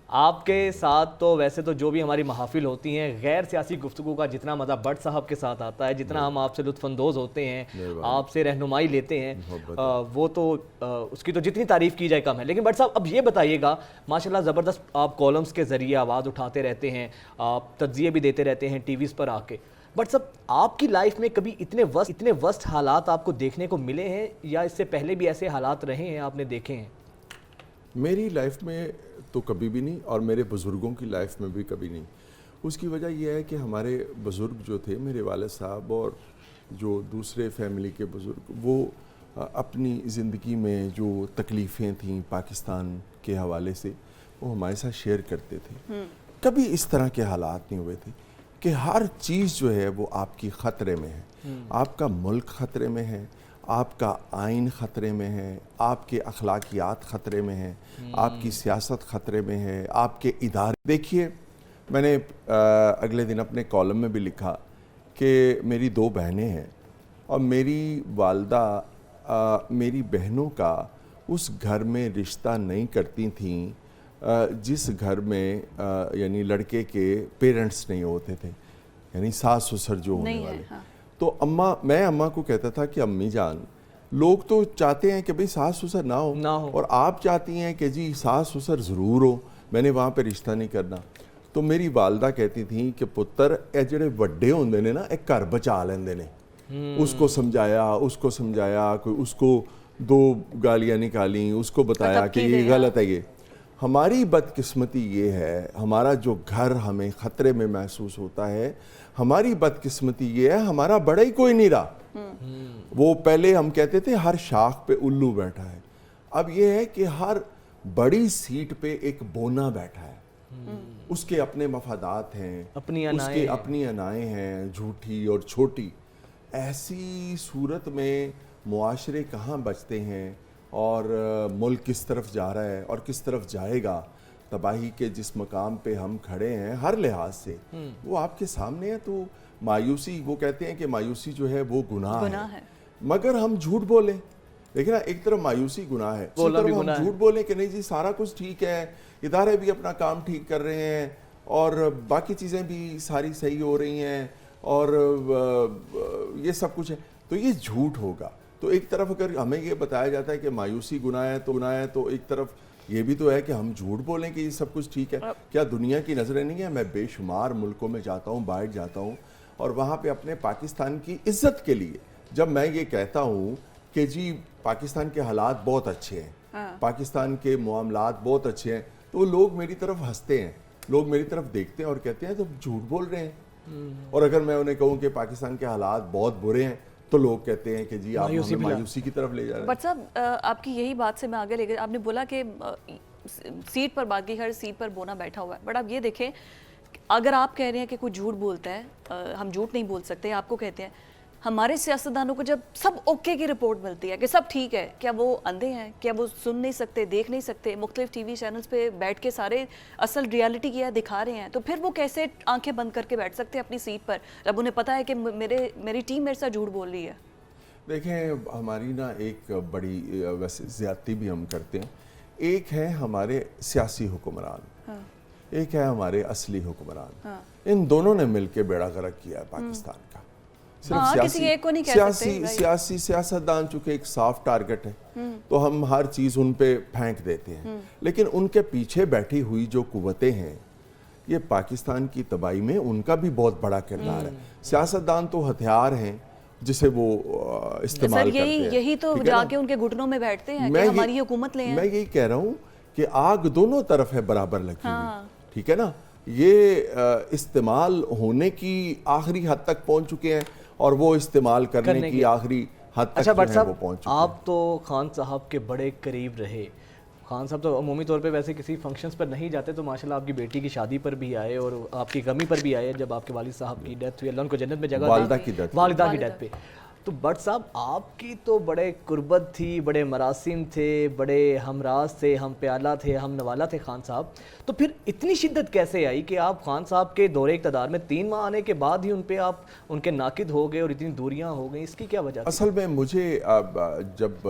آپ کے ساتھ تو ویسے تو جو بھی ہماری محافل ہوتی ہیں غیر سیاسی گفتگو کا جتنا مزہ بٹ صاحب کے ساتھ آتا ہے، جتنا ہم آپ سے لطف اندوز ہوتے ہیں، آپ سے رہنمائی لیتے ہیں، وہ تو اس کی تو جتنی تعریف کی جائے کم ہے. لیکن بٹ صاحب اب یہ بتائیے گا، ماشاءاللہ زبردست آپ کالمز کے ذریعے آواز اٹھاتے رہتے ہیں، آپ تجزیے بھی دیتے رہتے ہیں ٹی ویز پر آ کے. بٹ صاحب آپ کی لائف میں کبھی اتنے ورسٹ حالات آپ کو دیکھنے کو ملے ہیں یا اس سے پہلے بھی ایسے حالات رہے ہیں آپ نے دیکھے ہیں؟ میری لائف میں تو کبھی بھی نہیں، اور میرے بزرگوں کی لائف میں بھی کبھی نہیں. اس کی وجہ یہ ہے کہ ہمارے بزرگ جو تھے، میرے والد صاحب اور جو دوسرے فیملی کے بزرگ، وہ اپنی زندگی میں جو تکلیفیں تھیں پاکستان کے حوالے سے وہ ہمارے ساتھ شیئر کرتے تھے. کبھی اس طرح کے حالات نہیں ہوئے تھے کہ ہر چیز جو ہے وہ آپ کی خطرے میں ہے. آپ کا ملک خطرے میں ہے، آپ کا آئین خطرے میں ہے، آپ کے اخلاقیات خطرے میں ہیں، آپ کی سیاست خطرے میں ہے، آپ کے ادارے. دیکھیے، میں نے اگلے دن اپنے کالم میں بھی لکھا کہ میری 2 بہنیں ہیں اور میری والدہ میری بہنوں کا اس گھر میں رشتہ نہیں کرتی تھیں جس گھر میں یعنی لڑکے کے پیرنٹس نہیں ہوتے تھے، یعنی ساس سسر جو ہونے والے. تو میں اماں کو کہتا تھا کہ امی جان، لوگ تو چاہتے ہیں کہ بھئی ساس سسر نہ ہو اور آپ چاہتی ہیں کہ جی ساس سسر ضرور ہو، میں نے وہاں پہ رشتہ نہیں کرنا. تو میری والدہ کہتی تھیں کہ پتر اے جڑے وڈے ہوندے نے نا، ایک گھر بچا لیندے نے. اس کو سمجھایا، اس کو 2 گالیاں نکالیں، اس کو بتایا کہ یہ غلط ہے. یہ ہماری بدقسمتی یہ ہے، ہمارا جو گھر ہمیں خطرے میں محسوس ہوتا ہے، ہماری بدقسمتی یہ ہے ہمارا بڑا ہی کوئی نہیں رہا. وہ پہلے ہم کہتے تھے ہر شاخ پہ الو بیٹھا ہے، اب یہ ہے کہ ہر بڑی سیٹ پہ ایک بونا بیٹھا ہے. اس کے اپنے مفادات ہیں، اس کے اپنی انائیں ہیں، جھوٹی اور چھوٹی. ایسی صورت میں معاشرے کہاں بچتے ہیں اور ملک کس طرف جا رہا ہے اور کس طرف جائے گا. تباہی کے جس مقام پہ ہم کھڑے ہیں ہر لحاظ سے وہ آپ کے سامنے ہے. تو مایوسی، وہ کہتے ہیں کہ مایوسی جو ہے وہ گناہ ہے، مگر ہم جھوٹ بولیں. لیکن ایک طرف مایوسی گناہ ہے، دوسری طرف ہم جھوٹ بولیں کہ نہیں جی سارا کچھ ٹھیک ہے، ادارے بھی اپنا کام ٹھیک کر رہے ہیں اور باقی چیزیں بھی ساری صحیح ہو رہی ہیں اور یہ سب کچھ ہے. تو یہ جھوٹ ہوگا. تو ایک طرف اگر ہمیں یہ بتایا جاتا ہے کہ مایوسی گناہ ہے تو ایک طرف یہ بھی تو ہے کہ ہم جھوٹ بولیں کہ یہ سب کچھ ٹھیک ہے. کیا دنیا کی نظریں نہیں ہیں؟ میں بے شمار ملکوں میں جاتا ہوں، باہر جاتا ہوں، اور وہاں پہ اپنے پاکستان کی عزت کے لیے جب میں یہ کہتا ہوں کہ جی پاکستان کے حالات بہت اچھے ہیں، پاکستان کے معاملات بہت اچھے ہیں، تو وہ لوگ میری طرف ہنستے ہیں، لوگ میری طرف دیکھتے ہیں اور کہتے ہیں تم جھوٹ بول رہے ہیں. اور اگر میں انہیں کہوں کہ پاکستان کے حالات بہت برے ہیں تو لوگ کہتے ہیں کہ جی آپ ہمیں مایوسی کی طرف لے جا رہے ہیں. بٹ صاحب آپ کی یہی بات سے میں آگے لے گئی، آپ نے بولا کہ سیٹ پر بات کی، ہر سیٹ پر بونا بیٹھا ہوا ہے. بٹ آپ یہ دیکھیں، اگر آپ کہہ رہے ہیں کہ کوئی جھوٹ بولتا ہے، ہم جھوٹ نہیں بول سکتے، آپ کو کہتے ہیں ہمارے سیاستدانوں کو جب سب اوکے کی رپورٹ ملتی ہے کہ سب ٹھیک ہے، کیا وہ اندھے ہیں؟ کیا وہ سن نہیں سکتے، دیکھ نہیں سکتے؟ مختلف ٹی وی چینلز پہ بیٹھ کے سارے اصل ریالٹی کیا دکھا رہے ہیں، تو پھر وہ کیسے آنکھیں بند کر کے بیٹھ سکتے ہیں اپنی سیٹ پر جب انہیں پتہ ہے کہ میری ٹیم میرے ساتھ جھوٹ بول رہی ہے؟ دیکھیں، ہماری نا ایک بڑی ویسے زیادتی بھی ہم کرتے ہیں. ایک ہے ہمارے سیاسی حکمران، ایک ہے ہمارے اصلی حکمران. ان دونوں نے مل کے بیڑا غرق کیا ہے پاکستان کا. صرف سیاستدان چونکہ ایک صاف ٹارگٹ ہے تو ہم ہر چیز ان پہ پھینک دیتے ہیں، لیکن ان کے پیچھے بیٹھی ہوئی جو قوتیں ہیں یہ پاکستان کی تباہی میں ان کا بھی بہت بڑا کردار ہے. سیاستدان تو ہتھیار ہیں جسے وہ استعمال کرتے ہیں. یہی تو جا کے ان کے گھٹنوں میں بیٹھتے ہیں کہ ہماری حکومت لے ہیں. میں یہی کہہ رہا ہوں کہ آگ دونوں طرف ہے برابر لگی ہوئی، ٹھیک ہے نا. یہ استعمال ہونے کی آخری حد تک پہنچ چکے ہیں اور وہ استعمال کرنے کی آخری حد تک وہ پہنچ چکے ہیں. آپ تو خان صاحب کے بڑے قریب رہے. خان صاحب تو عمومی طور پہ ویسے کسی فنکشنز پر نہیں جاتے، تو ماشاءاللہ آپ کی بیٹی کی شادی پر بھی آئے اور آپ کی غمی پر بھی آئے جب آپ کے والد صاحب کی ڈیتھ ہوئی، اللہ ان کو جنت میں جگہ دے. والدہ کی ڈیتھ پہ تو بٹ صاحب آپ کی تو بڑے قربت تھی، بڑے مراسم تھے، بڑے ہمراز تھے، ہم پیالہ تھے، ہم نوالا تھے خان صاحب. تو پھر اتنی شدت کیسے آئی کہ آپ خان صاحب کے دور اقتدار میں 3 ماہ آنے کے بعد ہی ان پہ آپ ان کے ناقد ہو گئے اور اتنی دوریاں ہو گئیں؟ اس کی کیا وجہ تھی؟ اصل میں مجھے جب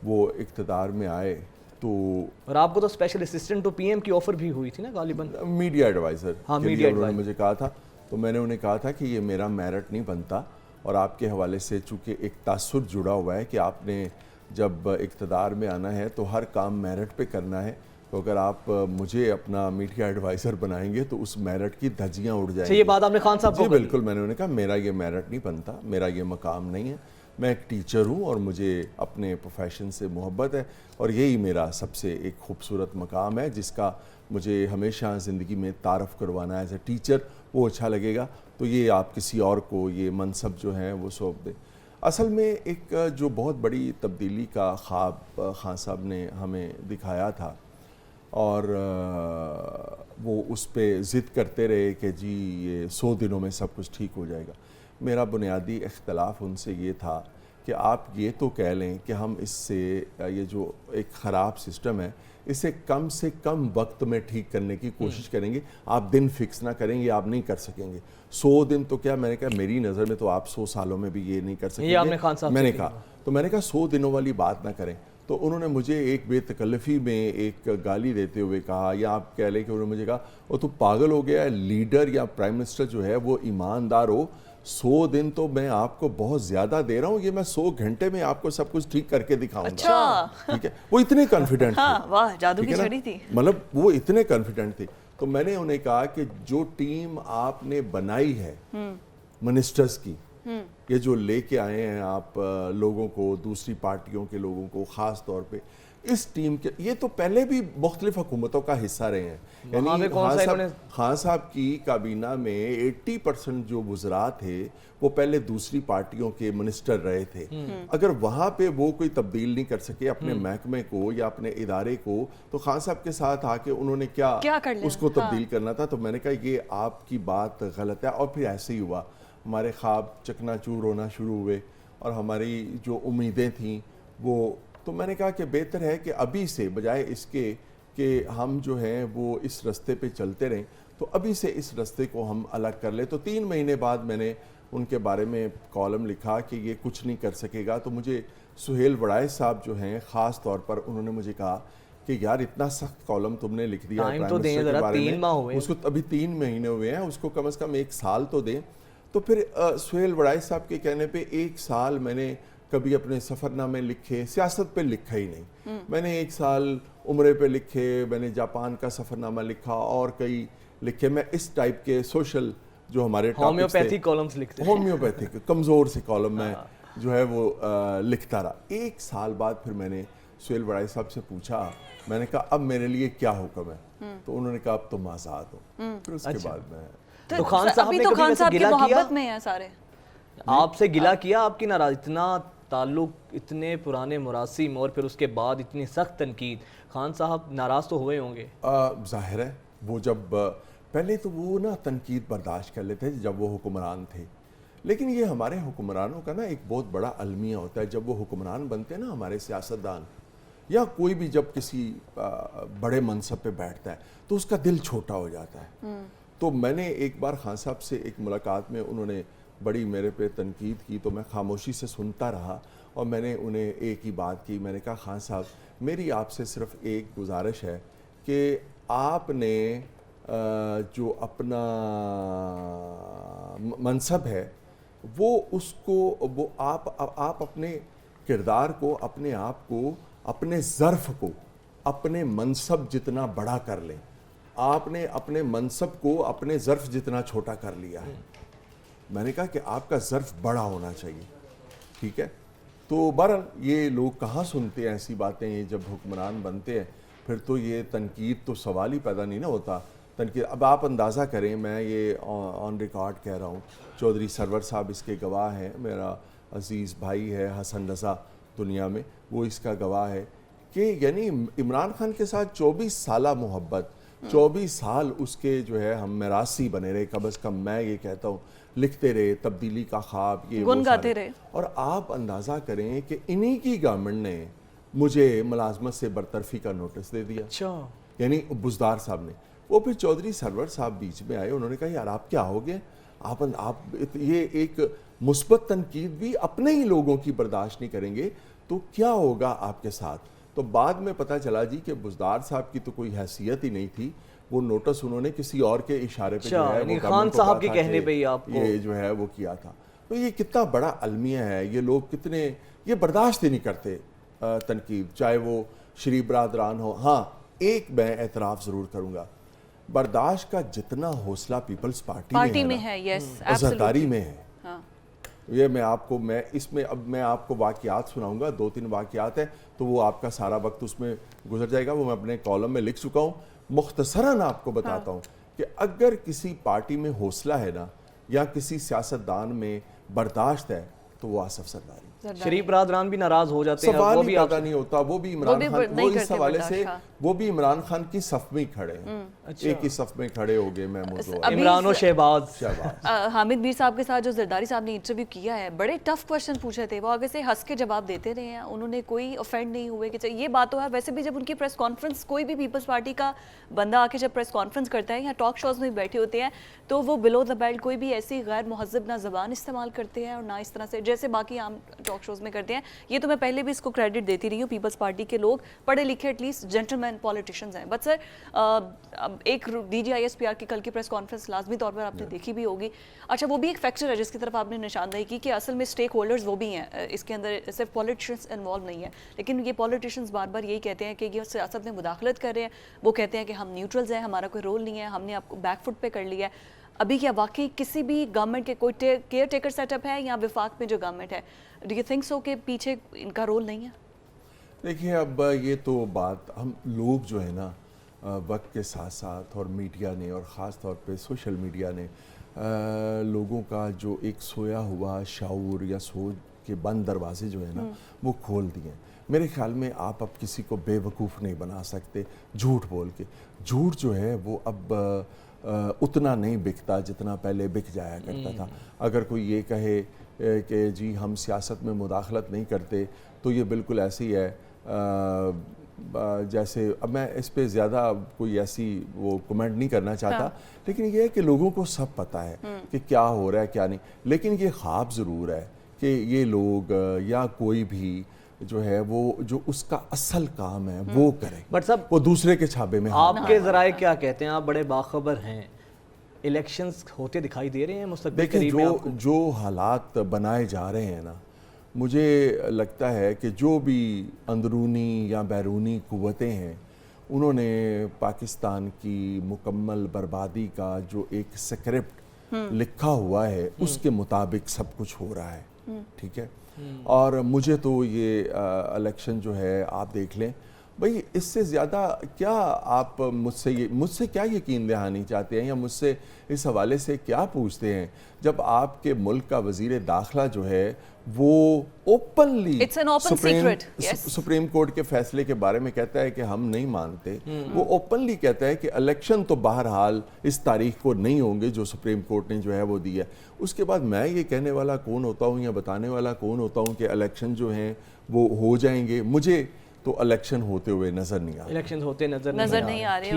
وہ اقتدار میں آئے تو اور آپ کو تو special assistant to P M کی آفر بھی ہوئی تھی نا غالباً؟ میڈیا ایڈوائزر ہاں، کے لیے میڈیا انہوں نے مجھے کہا تھا، تو میں نے انہیں کہا تھا کہ یہ میرا میرٹ نہیں بنتا، اور آپ کے حوالے سے چونکہ ایک تاثر جڑا ہوا ہے کہ آپ نے جب اقتدار میں آنا ہے تو ہر کام میرٹ پہ کرنا ہے، تو اگر آپ مجھے اپنا میڈیا ایڈوائزر بنائیں گے تو اس میرٹ کی دھجیاں اڑ جائیں گی۔ یہ بات آپ نے خان صاحب کو جی بالکل، میں نے انہیں کہا میرا یہ میرٹ نہیں بنتا، میرا یہ مقام نہیں ہے، میں ایک ٹیچر ہوں اور مجھے اپنے پروفیشن سے محبت ہے، اور یہی میرا سب سے ایک خوبصورت مقام ہے جس کا مجھے ہمیشہ زندگی میں تعارف کروانا ہے ایز اے ٹیچر، وہ اچھا لگے گا، تو یہ آپ کسی اور کو یہ منصب جو ہیں وہ سونپ دیں۔ اصل میں ایک جو بہت بڑی تبدیلی کا خواب خان صاحب نے ہمیں دکھایا تھا، اور وہ اس پہ ضد کرتے رہے کہ جی یہ 100 دنوں میں سب کچھ ٹھیک ہو جائے گا۔ میرا بنیادی اختلاف ان سے یہ تھا کہ آپ یہ تو کہہ لیں کہ ہم اس سے یہ جو ایک خراب سسٹم ہے اسے کم سے کم وقت میں ٹھیک کرنے کی کوشش کریں گے، آپ دن فکس نہ کریں گے، آپ نہیں کر سکیں گے۔ 100 دن تو کیا، میں نے کہا میری نظر میں تو آپ 100 سالوں میں بھی یہ نہیں کر سکیں یہ آپ نے گے، خان صاحب میں سے نے کہا، تو میں نے کہا 100 دنوں والی بات نہ کریں۔ تو انہوں نے مجھے ایک بے تکلفی میں ایک گالی دیتے ہوئے کہا، یا آپ کہہ لیں کہ انہوں نے مجھے کہا وہ تو پاگل ہو گیا ہے، لیڈر یا پرائم منسٹر جو ہے وہ ایماندار ہو، 100 دن تو میں آپ کو بہت زیادہ دے رہا ہوں، یہ میں 100 گھنٹے میں آپ کو سب کچھ ٹھیک کر کے دکھاؤں گا۔ اچھا، ٹھیک ہے، وہ اتنے کانفیڈنٹ ہاں تھے، واہ، جادو ٹھیک کی ہے نا؟ چھڑی تھی، مطلب وہ اتنے کانفیڈنٹ تھے۔ تو میں نے انہیں کہا کہ جو ٹیم آپ نے بنائی ہے منسٹرز کی، یہ جو لے کے آئے ہیں آپ لوگوں کو، دوسری پارٹیوں کے لوگوں کو خاص طور پہ، اس ٹیم کے یہ تو پہلے بھی مختلف حکومتوں کا حصہ رہے ہیں، یعنی خان صاحب کی کابینہ میں 80% جو وزراء تھے وہ پہلے دوسری پارٹیوں کے منسٹر رہے تھے۔ اگر وہاں پہ وہ کوئی تبدیل نہیں کر سکے اپنے محکمے کو یا اپنے ادارے کو، تو خان صاحب کے ساتھ آ کے انہوں نے کیا اس کو تبدیل کرنا تھا۔ تو میں نے کہا یہ آپ کی بات غلط ہے، اور پھر ایسے ہی ہوا، ہمارے خواب چکنا چور ہونا شروع ہوئے اور ہماری جو امیدیں تھیں وہ، تو میں نے کہا کہ بہتر ہے کہ ابھی سے بجائے اس کے کہ ہم جو ہیں وہ اس رستے پہ چلتے رہیں، تو ابھی سے اس رستے کو ہم الگ کر لیں۔ تو 3 مہینے بعد میں نے ان کے بارے میں کالم لکھا کہ یہ کچھ نہیں کر سکے گا۔ تو مجھے سہیل وڑائے صاحب جو ہیں خاص طور پر انہوں نے مجھے کہا کہ یار اتنا سخت کالم تم نے لکھ دیا پرائم منسٹر کے بارے میں، اس کو ابھی 3 مہینے ہوئے ہیں، اس کو کم از کم 1 سال تو دیں۔ تو پھر سہیل وڑائے صاحب کے کہنے پہ 1 سال میں نے کبھی اپنے سفر نامے لکھے، سیاست پہ لکھا ہی نہیں، میں نے 1 سال عمرے پہ لکھے، میں نے جاپان کا سفر نامہ لکھا اور کئی لکھے۔ میں اس ٹائپ کے سوشل جو ہمارے ہومیوپیتھک کالمز لکھتے ہیں، ہومیوپیتھک کمزور سے کالم میں جو ہے وہ لکھتا رہا۔ 1 سال بعد پھر میں نے سہیل وڑائے صاحب سے پوچھا، میں نے کہا اب میرے لیے کیا حکم ہے؟ تو انہوں نے کہا اب تم آزاد ہو۔ پھر اس کے بعد میں تو خان صاحب نے کبھی ویسے گلا کیا محبت میں ہیں سارے، آپ سے گلا کیا آپ کی ناراض، اتنا تعلق، اتنے پرانے مراسم اور پھر اس کے بعد اتنی سخت تنقید، خان صاحب ناراض تو ہوئے ہوں گے؟ ظاہر ہے، وہ جب پہلے تو وہ نا تنقید برداشت کر لیتے تھے جب وہ حکمران تھے، لیکن یہ ہمارے حکمرانوں کا نا ایک بہت بڑا المیہ ہوتا ہے، جب وہ حکمران بنتے ہیں نا ہمارے سیاستدان یا کوئی بھی جب کسی بڑے منصب پہ بیٹھتا ہے تو اس کا دل چھوٹا ہو جاتا ہے۔ تو میں نے ایک بار خان صاحب سے ایک ملاقات میں انہوں نے بڑی میرے پہ تنقید کی، تو میں خاموشی سے سنتا رہا اور میں نے انہیں ایک ہی بات کی، میں نے کہا خان صاحب میری آپ سے صرف ایک گزارش ہے کہ آپ نے جو اپنا منصب ہے وہ اس کو وہ آپ اپنے کردار کو، اپنے آپ کو، اپنے ظرف کو اپنے منصب جتنا بڑا کر لیں۔ آپ نے اپنے منصب کو اپنے ظرف جتنا چھوٹا کر لیا ہے۔ میں نے کہا کہ آپ کا ظرف بڑا ہونا چاہیے، ٹھیک ہے؟ تو بہرحال یہ لوگ کہاں سنتے ہیں ایسی باتیں، جب حکمران بنتے ہیں پھر تو یہ تنقید تو سوال ہی پیدا نہیں نہ ہوتا۔ تنقید اب آپ اندازہ کریں، میں یہ آن ریکارڈ کہہ رہا ہوں، چودھری سرور صاحب اس کے گواہ ہیں، میرا عزیز بھائی ہے حسن رضا دنیا میں، وہ اس کا گواہ ہے کہ یعنی عمران خان کے ساتھ 24 سالہ محبت، 24 سال اس کے جو ہے ہم میراثی بنے رہے، کم از کم میں یہ کہتا ہوں، لکھتے رہے، تبدیلی کا خواب، یہ گنگاتے رہے۔ اور آپ اندازہ کریں کہ انہی کی گورنمنٹ نے مجھے ملازمت سے برطرفی کا نوٹس دے دیا، یعنی بزدار صاحب نے۔ وہ پھر چودھری سرور صاحب بیچ میں آئے، انہوں نے کہا یار آپ کیا ہو گئے، آپ یہ ایک مثبت تنقید بھی اپنے ہی لوگوں کی برداشت نہیں کریں گے تو کیا ہوگا آپ کے ساتھ؟ تو بعد میں پتہ چلا جی کہ بزدار صاحب کی تو کوئی حیثیت ہی نہیں تھی، وہ نوٹس انہوں نے کسی اور کے اشارے پہ جو ہے وہ خان صاحب کے کہنے پہ ہی آپ کو یہ جو ہے وہ کیا تھا. تو یہ کتنا بڑا المیہ ہے، یہ لوگ کتنے یہ برداشت ہی نہیں کرتے تنقید، چاہے وہ شریف برادران ہو. ہاں ایک میں اعتراف ضرور کروں گا، برداشت کا جتنا حوصلہ پیپلز پارٹی میں ہے یس عزاداری میں ہے. ہاں یہ میں اس میں اب میں آپ کو واقعات سناؤں گا، 2-3 واقعات ہیں تو وہ آپ کا سارا وقت اس میں گزر جائے گا، وہ میں اپنے کالم میں لکھ چکا ہوں. مختصراً آپ کو بتاتا ہوں کہ اگر کسی پارٹی میں حوصلہ ہے نا یا کسی سیاستدان میں برداشت ہے تو وہ آصف زرداری. شریف برادران بھی ناراض ہو جاتے ہیں، سوال وہ ہی بھی پیدا نہیں ہوتا. وہ بھی عمران خان، وہ اس حوالے سے وہ بھی عمران خان کی صف میں ہی کھڑے ہیں، ایک ہی صف میں کھڑے ہو گئے محمود عمران و شہباز. حامد میر صاحب کے ساتھ جو زرداری صاحب نے انٹرویو کیا ہے، بڑے ٹف کوشچن پوچھے تھے، وہ آگے سے ہنس کے جواب دیتے رہے ہیں، انہوں نے کوئی افینڈ نہیں ہوئے کہ یہ بات تو ہے. ویسے بھی جب ان کی پریس کانفرنس کوئی بھی پیپلز پارٹی کا بندہ آ کے جب پریس کانفرنس کرتا ہے یا ٹاک شوز میں بیٹھے ہوتے ہیں تو وہ بلو دا بیلٹ کوئی بھی ایسی غیر مہذب نہ زبان استعمال کرتے ہیں اور نہ اس طرح سے جیسے باقی عام ٹاک شوز میں کرتے ہیں. یہ تو میں پہلے بھی اس کو کریڈٹ دیتی رہی ہوں، پیپلز پارٹی کے لوگ پڑھے لکھے at least gentlemen politicians ہیں. بٹ سر ایک DGISPR کی کل کی پریس کانفرنس لازمی طور پر آپ نے دیکھی بھی ہوگی. اچھا وہ بھی ایک فیکچر ہے جس کی طرف آپ نے نشاندہی کی کہ اصل میں اسٹیک ہولڈرز وہ بھی ہیں، اس کے اندر صرف پولیٹیشنز انوالو نہیں ہیں، لیکن یہ پولیٹیشنز بار بار یہی کہتے ہیں کہ یہ سیاست میں مداخلت کر رہے ہیں. وہ کہتے ہیں کہ ہم نیوٹرلز ہیں، ہمارا کوئی رول نہیں ہے، ہم نے آپ کو بیک فٹ پہ کر لیا ہے. ابھی کیا واقعی کسی بھی گورنمنٹ کے کوئی کیئر ٹیکر سیٹ اپ ہے یا وفاق میں جو گورنمنٹ ہے، ڈو یو تھنک سو کہ پیچھے ان کا رول نہیں ہے؟ دیکھیں اب یہ تو بات ہم لوگ جو ہے نا وقت کے ساتھ ساتھ اور میڈیا نے اور خاص طور پہ سوشل میڈیا نے لوگوں کا جو ایک سویا ہوا شعور یا سوچ کے بند دروازے جو ہے نا وہ کھول دیے. میرے خیال میں آپ اب کسی کو بے وقوف نہیں بنا سکتے جھوٹ بول کے. جھوٹ جو ہے وہ اب اتنا نہیں بکتا جتنا پہلے بک جایا کرتا تھا. اگر کوئی یہ کہے کہ جی ہم سیاست میں مداخلت نہیں کرتے تو یہ بالکل ایسی ہے جیسے، اب میں اس پہ زیادہ کوئی ایسی وہ کمنٹ نہیں کرنا چاہتا، لیکن یہ ہے کہ لوگوں کو سب پتہ ہے کہ کیا ہو رہا ہے کیا نہیں. لیکن یہ خواب ضرور ہے کہ یہ لوگ یا کوئی بھی جو ہے وہ جو اس کا اصل کام ہے وہ کرے، بٹ سب وہ دوسرے کے چھابے میں. آپ کے ذرائع کیا کہتے ہیں؟ آپ بڑے باخبر ہیں، الیکشنز ہوتے دکھائی دے رہے ہیں مستقبل دیکھیں قریب میں؟ جو حالات بنائے جا رہے ہیں نا، مجھے لگتا ہے کہ جو بھی اندرونی یا بیرونی قوتیں ہیں انہوں نے پاکستان کی مکمل بربادی کا جو ایک سکرپٹ لکھا ہوا ہے اس کے مطابق سب کچھ ہو رہا ہے. ٹھیک ہے، اور مجھے تو یہ الیکشن جو ہے آپ دیکھ لیں بھئی، اس سے زیادہ کیا آپ مجھ سے کیا یقین دہانی چاہتے ہیں یا مجھ سے اس حوالے سے کیا پوچھتے ہیں جب آپ کے ملک کا وزیر داخلہ جو ہے وہ اوپنلی سپریم کورٹ کے فیصلے کے بارے میں کہتا ہے کہ ہم نہیں مانتے. وہ اوپنلی کہتا ہے کہ الیکشن تو بہرحال اس تاریخ کو نہیں ہوں گے جو سپریم کورٹ نے جو ہے وہ دی ہے. اس کے بعد میں یہ کہنے والا کون ہوتا ہوں یا بتانے والا کون ہوتا ہوں کہ الیکشن جو ہیں وہ ہو جائیں گے؟ مجھے تو الیکشن ہوتے ہوئے نظر نہیں آ رہے. الیکشن ہوتے نظر نہیں آ رہے.